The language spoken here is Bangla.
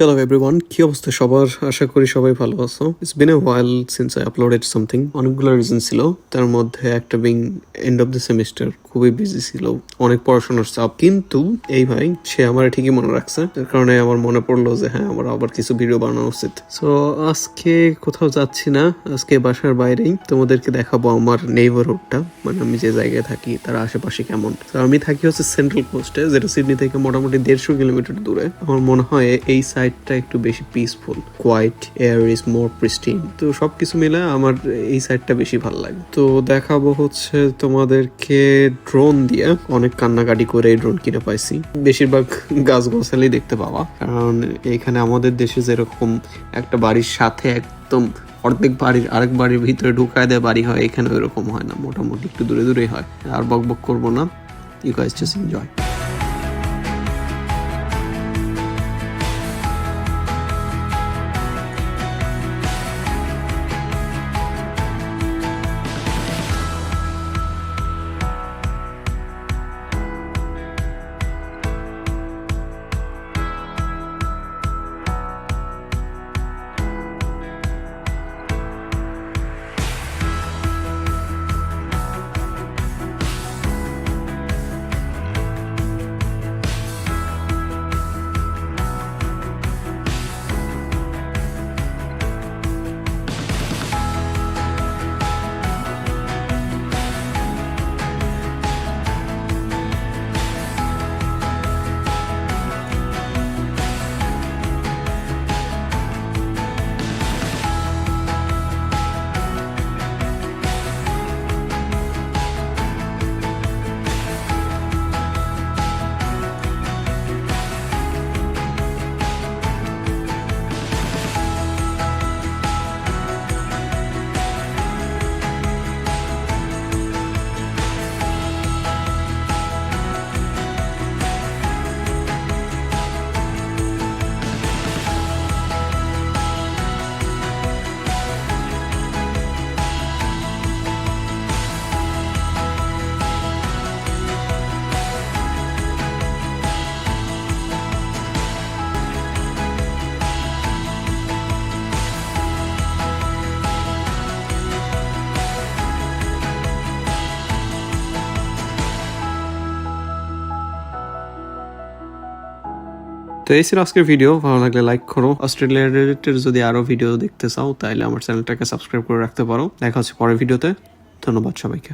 Hello everyone, কি অবস্থা সবার? আশা করি সবাই ভালো আছো। It's been a while since I uploaded something. অনেকগুলো রিজন ছিল, তার মধ্যে একটা being end of the semester, খুবই বিজি ছিল, অনেক পড়াশোনার চাপ। কিন্তু এই ভাই সে আমার ঠিকই মনে রাখছে, যার কারণে আমার মনে পড়লো যে হ্যাঁ, আমার আবার কিছু ভিডিও বানানো উচিত। সো আজকে কোথাও যাচ্ছি না, আজকে বাসার বাইরেই তোমাদেরকে দেখাবো আমার নেইবারহুডটা, মানে আমি যে জায়গায় থাকি তার আশেপাশে কেমন। তো আমি থাকি হচ্ছে সেন্ট্রাল কোস্টে, যেটা সিডনি থেকে মোটামুটি 150 কিলোমিটার দূরে। আমার মনে হয় এই সাইডটা একটু বেশি peaceful, quiet, air is more pristine. তো সবকিছু মিলে আমার এই সাইডটা বেশি ভালো লাগে। তো দেখাবো হচ্ছে তোমাদেরকে ড্রোন দিয়ে, অনেক কান্নাকাটি করে এই ড্রোন কিনে পাইছি। বেশিরভাগ গাছ গোছালি দেখতে পাওয়া, কারণ এখানে আমাদের দেশে যেরকম একটা বাড়ির সাথে একদম অর্ধেক বাড়ির আরেক বাড়ির ভিতরে ঢুকায় দেয় বাড়ি হয়, এখানে ওইরকম হয় না, মোটামুটি একটু দূরে দূরেই হয়। আর বক বক করবো না, ইউ গাইস জাস্ট এনজয়। তো এই ছিল আজকের ভিডিও। ভালো লাগলে লাইক করো। অস্ট্রেলিয়া রিলেটেড যদি আরো ভিডিও দেখতে চাও তাহলে আমার চ্যানেলটাকে সাবস্ক্রাইব করে রাখতে পারো। দেখা হচ্ছে পরের ভিডিওতে। ধন্যবাদ সবাইকে।